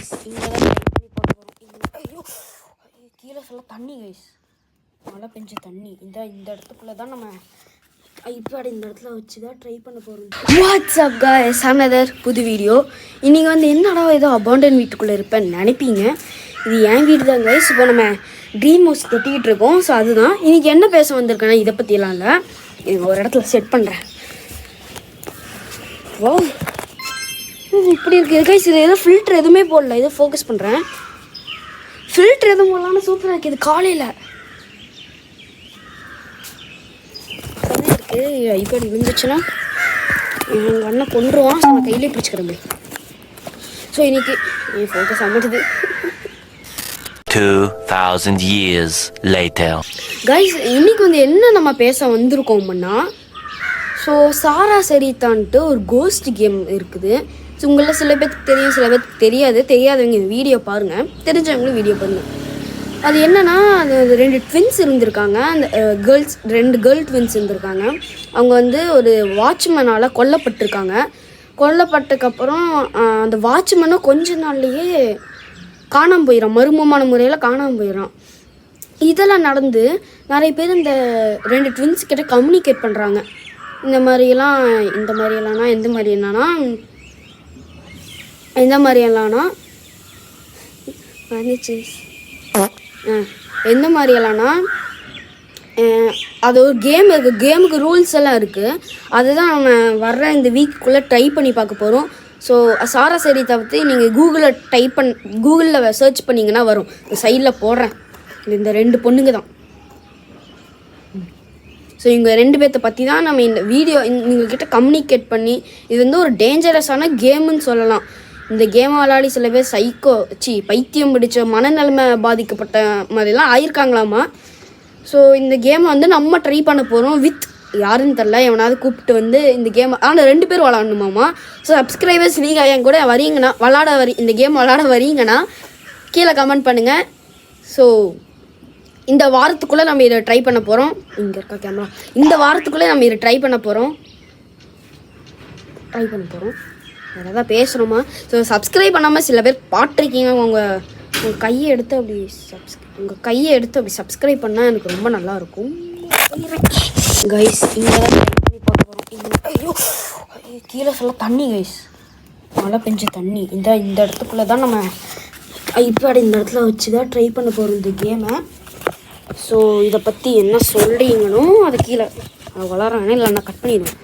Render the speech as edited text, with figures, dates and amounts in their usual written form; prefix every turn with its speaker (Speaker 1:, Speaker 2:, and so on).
Speaker 1: Guys இங்கே தான் try பண்ணி பார்க்க போகிறோம். ஐயோ கீழே சொல்ல தண்ணி கைஸ், மழை பெஞ்ச தண்ணி. இந்த இடத்துக்குள்ளே தான் நம்ம ஐபேட் இந்த இடத்துல வச்சு தான் ட்ரை பண்ண போகிறோம். வாட்ஸ்அப் கைஸ், அனதர் புது வீடியோ. இன்றைக்கி வந்து என்னடா ஏதோ அபாண்டன் வீட்டுக்குள்ளே இருப்பேன்னு நினைப்பீங்க. இது என் வீடு தான் கைஸ். இப்போ நம்ம ட்ரீம் ஹவுஸ் கட்டிக்கிட்டு இருக்கோம். ஸோ அதுதான் இன்றைக்கி என்ன பேச வந்திருக்கேன்னா இதை பற்றியெல்லாம் இல்லை. இது ஒரு இடத்துல செட் பண்ணுறேன். வா இப்படி இருக்குது கைஸ். இது எதுவும் ஃபில்ட்ரு எதுவுமே போடல. இதை ஃபோக்கஸ் பண்ணுறேன். ஃபில்ட்ரு எதுவும் போடலான்னு சூப்பராக இருக்குது. காலையில் இருக்குது. ஐபேட் விழுந்துச்சுன்னா எங்கள் அண்ணன் கொண்டுருவான். ஸோ நான் கையிலே பிடிச்சிக்கிறேன். ஸோ இன்னைக்கு என் ஃபோக்கஸ் அமைச்சது.
Speaker 2: 2000 years later.
Speaker 1: கைஸ் இன்னைக்கு வந்து என்ன நம்ம பேச வந்திருக்கோம்னா, ஸோ சாரா சரிதான்ட்டு ஒரு கோஸ்ட் கேம் இருக்குது. ஸோ உங்களில் சில பேருக்கு தெரியும், சில பேருக்கு தெரியாது. தெரியாதவங்க இந்த வீடியோ பாருங்கள், தெரிஞ்சவங்களும் வீடியோ பாருங்கள். அது என்னென்னா, அது 2 ட்வின்ஸ் இருந்திருக்காங்க. அந்த ரெண்டு கேர்ள் ட்வின்ஸ் இருந்திருக்காங்க. அவங்க வந்து ஒரு வாட்ச்மேனால் கொல்லப்பட்டிருக்காங்க. கொல்லப்பட்டதுக்கப்புறம் அந்த வாட்ச்மேனும் கொஞ்ச நாள்லேயே காணாமல் போயிடறான். மர்மமான முறையில் காணாமல் போயிடறான். இதெல்லாம் நடந்து நிறைய பேர் இந்த 2 ட்வின்ஸ் கிட்ட கம்யூனிகேட் பண்ணுறாங்க. இந்த மாதிரியெல்லாம் எந்த மாதிரியெல்லாம்னா அது ஒரு கேம் இருக்குது. கேமுக்கு ரூல்ஸ் எல்லாம் இருக்குது. அதுதான் நம்ம வர்ற இந்த வீக்குள்ளே ட்ரை பண்ணி பார்க்க போகிறோம். ஸோ சாரா சரிதா பற்றி நீங்கள் கூகுளில் சர்ச் பண்ணிங்கன்னா வரும். சைடில் போடுறேன். இந்த 2 பொண்ணுங்க தான். ஸோ இவங்க 2 பேர்த்த பற்றி தான் நம்ம இந்த வீடியோ உங்கள்கிட்ட கம்யூனிகேட் பண்ணி, இது வந்து ஒரு டேஞ்சரஸான கேமுன்னு சொல்லலாம். இந்த கேமை விளையாடி சில பேர் பைத்தியம் பிடிச்ச மனநிலைமை பாதிக்கப்பட்ட மாதிரிலாம் ஆயிருக்காங்களாமா. ஸோ இந்த கேமை வந்து நம்ம ட்ரை பண்ண போகிறோம். வித் யாருன்னு தெரில, எவனாவது கூப்பிட்டு வந்து இந்த கேமை 2 பேர் விளாடணுமாமா. ஸோ சப்ஸ்கிரைபர்ஸ் நீங்கள் என் கூட வரீங்கன்னா இந்த கேம் விளாட வரீங்கன்னா கீழே கமெண்ட் பண்ணுங்கள். ஸோ இந்த வாரத்துக்குள்ளே நம்ம இதை ட்ரை பண்ண போகிறோம். இங்கே இருக்கா கேமரா. இந்த வாரத்துக்குள்ளே நம்ம இதை ட்ரை பண்ண போகிறோம். வேறு எதாவது பேசுகிறோமா? ஸோ சப்ஸ்கிரைப் பண்ணாமல் சில பேர் பார்த்துருக்கீங்க. உங்கள் கையை எடுத்து அப்படி சப்ஸ்கிரைப் பண்ணால் எனக்கு ரொம்ப நல்லாயிருக்கும். கைஸ் இங்கே தான் ட்ரை பண்ணி பார்க்க போகிறோம். ஐயோ கீழே சொல்ல தண்ணி கைஸ், மழை பெஞ்ச தண்ணி. இந்த இடத்துக்குள்ளே தான் நம்ம ஐபேட் இந்த இடத்துல வச்சு தான் ட்ரை பண்ண போகிறோம் இந்த கேமை. ஸோ இதை பற்றி என்ன சொல்கிறீங்கன்னு அதை கீழே வளரானே இல்லை நான் கட் பண்ணிடுவேன்.